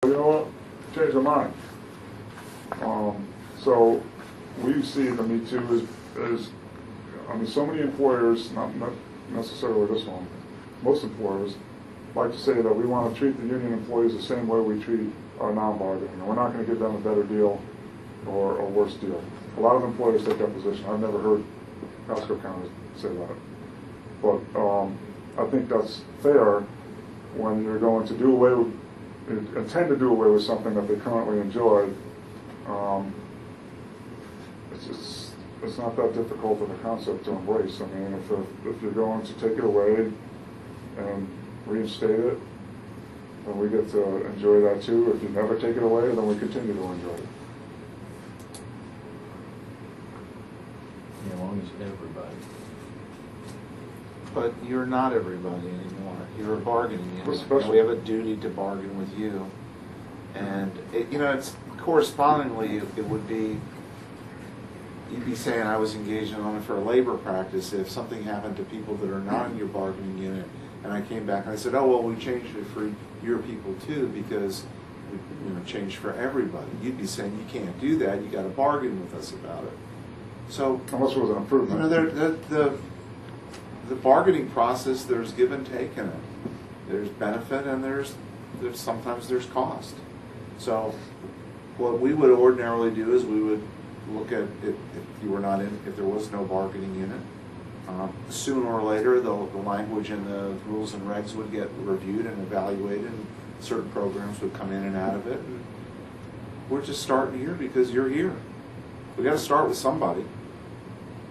You know what? Change their mind. So we see the Me Too as I mean, so many employers, not necessarily this one, most employers like to say that we want to treat the union employees the same way we treat our non-bargaining, and we're not going to give them a better deal or a worse deal. A lot of employers take that position. I've never heard Pasco County say that. But I think that's fair when you're going to do away with, intend to do away with something that they currently enjoy. It's not that difficult of a concept to embrace. I mean, if you're going to take it away and reinstate it, then we get to enjoy that too. If you never take it away, then we continue to enjoy it. As long as everybody. But you're not everybody anymore. You're a bargaining unit. And we have a duty to bargain with you. And, it's correspondingly, it would be, you'd be saying I was engaged in only for a labor practice if something happened to people that are not in your bargaining unit, and I came back and I said, oh, well, we changed it for your people too because we changed for everybody. You'd be saying you can't do that. You got to bargain with us about it. So unless it was an improvement. The bargaining process, there's give and take in it. There's benefit and there's sometimes there's cost. So what we would ordinarily do is we would look at it if there was no bargaining unit. Sooner or later, the language and the rules and regs would get reviewed and evaluated, and certain programs would come in and out of it. And we're just starting here because you're here. We got to start with somebody.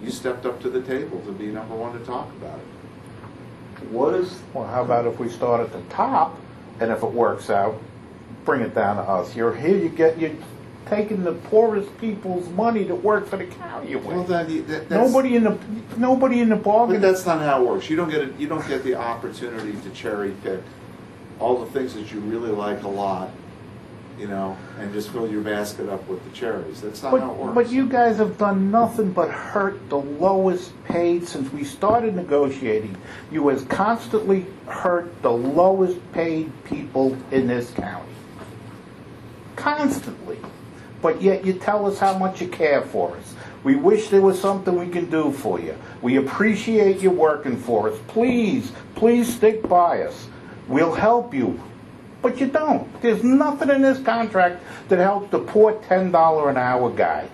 You stepped up to the table to be number one to talk about it. Well, how about if we start at the top, and if it works out, bring it down to us. You're here. You're taking the poorest people's money to work for the county away. Well, then that's, nobody in the bargain. But that's not how it works. You don't get the opportunity to cherry pick all the things that you really like a lot, and just fill your basket up with the cherries. That's not how it works. But you guys have done nothing but hurt the lowest paid since we started negotiating. You has constantly hurt the lowest paid people in this county. Constantly. But yet you tell us how much you care for us. We wish there was something we can do for you. We appreciate you working for us. Please stick by us. We'll help you. But you don't. There's nothing in this contract that helps the poor $10 an hour guy.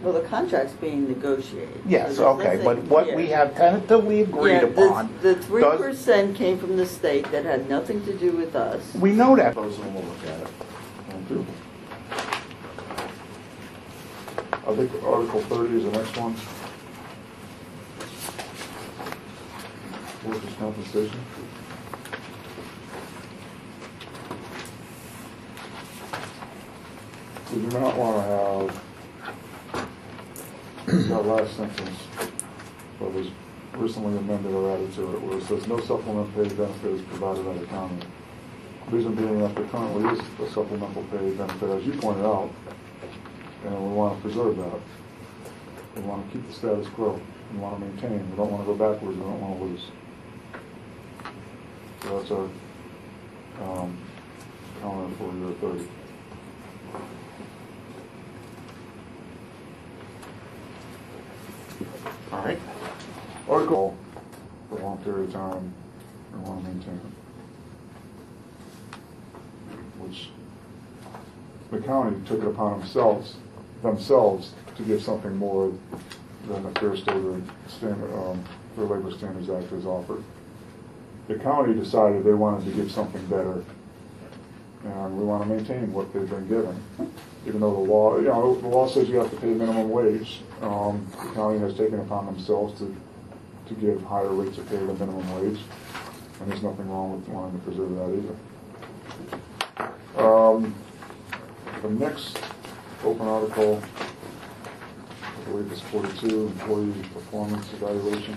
Well, the contract's being negotiated. Yes, So okay, but what we have tentatively agreed upon... The 3% came from the state that had nothing to do with us. We know that. We'll look at it. Thank you. I think Article 30 is the next one. Workers' compensation. We do not want to have that last sentence that was recently amended or added to it, where it says no supplemental paid benefit is provided by the county. Reason being that there currently is a supplemental paid benefit, as you pointed out, and we want to preserve that. We want to keep the status quo. We want to maintain. We don't want to go backwards. We don't want to lose. So that's our comment for your 30. All right. Article for a long period of time, we want to maintain it. Which the county took it upon themselves to give something more than the Fair Labor Standards Act has offered. The county decided they wanted to give something better, and we want to maintain what they've been given. Even though the law says you have to pay minimum wage, the county has taken upon themselves to give higher rates of pay than minimum wage, and there's nothing wrong with wanting to preserve that either. The next open article, I believe is 42, employee performance evaluation.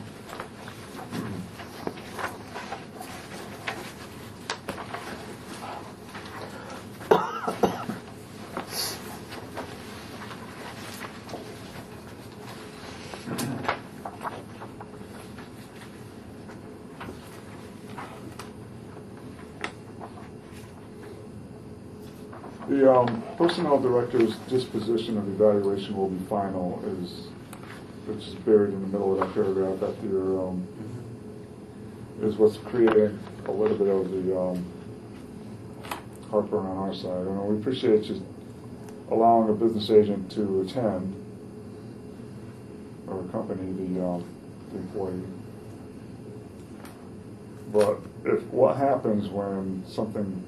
The personnel director's disposition of evaluation will be final which is buried in the middle of that paragraph after your, is what's creating a little bit of the heartburn on our side. I know we appreciate you allowing a business agent to attend or accompany the employee. But what happens when something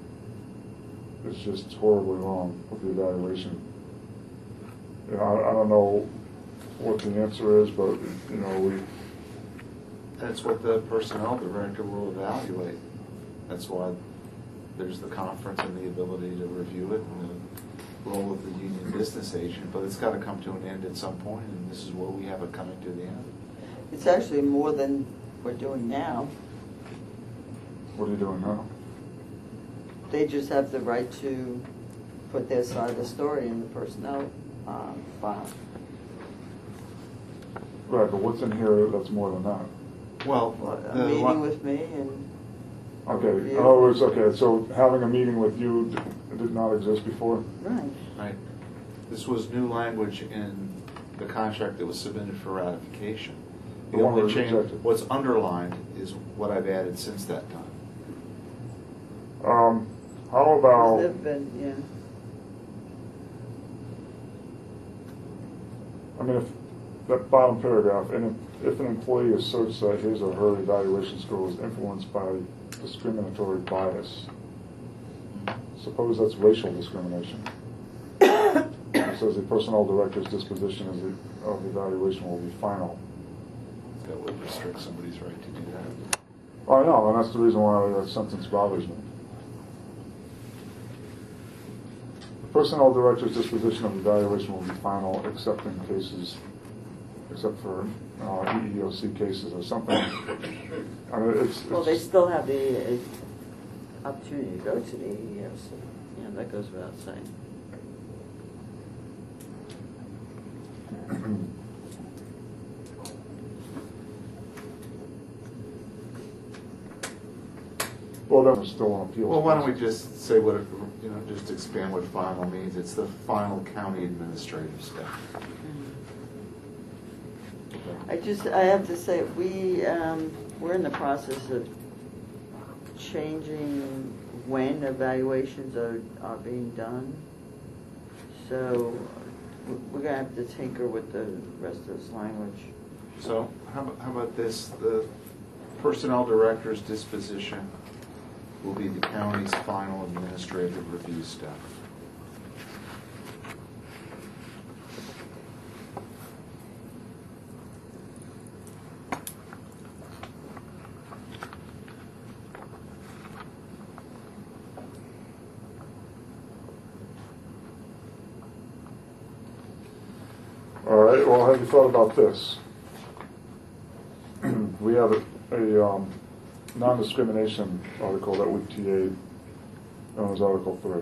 is just horribly wrong with the evaluation? You know, I don't know what the answer is, but you know, That's what the personnel director will evaluate. That's why there's the conference and the ability to review it and the role of the union business agent, but it's got to come to an end at some point, and this is where we have it coming to the end. It's actually more than we're doing now. what are you doing now? They just have the right to put their side of the story in the personnel file. Right, but what's in here that's more than that? Well, A meeting with me and Okay, review. oh, it's okay, so having a meeting with you did not exist before? Right. right. This was new language in the contract that was submitted for ratification. The The one only we change, rejected. what's underlined is what I've added since that time. How about, They've been, yeah. I mean, if that bottom paragraph, and if an employee asserts that his or her evaluation score was influenced by discriminatory bias, suppose that's racial discrimination. It says the personnel director's disposition of the evaluation will be final. That would restrict somebody's right to do that. I know, and that's the reason why that sentence bothers me. The personnel director's disposition of evaluation will be final except for EEOC cases or something. I mean, Well, they still have the opportunity to go to the EEOC. Yeah, that goes without saying. Well, then we're still on appeals. Well, why don't we just say what, just expand what final means. It's the final county administrative step. I have to say, we're in the process of changing when evaluations are being done. So we're gonna have to tinker with the rest of this language. So how about this? The personnel director's disposition will be the county's final administrative review step. All right, well, have you thought about this? We have a non-discrimination article that we've TA'd, known as Article 3.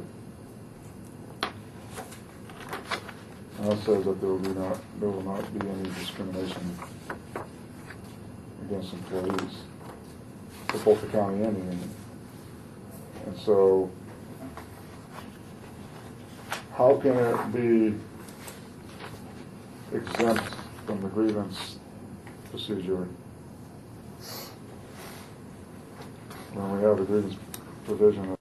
And that says that there will not be any discrimination against employees for both the county and the union. And so, how can it be exempt from the grievance procedure when we have a grievance provision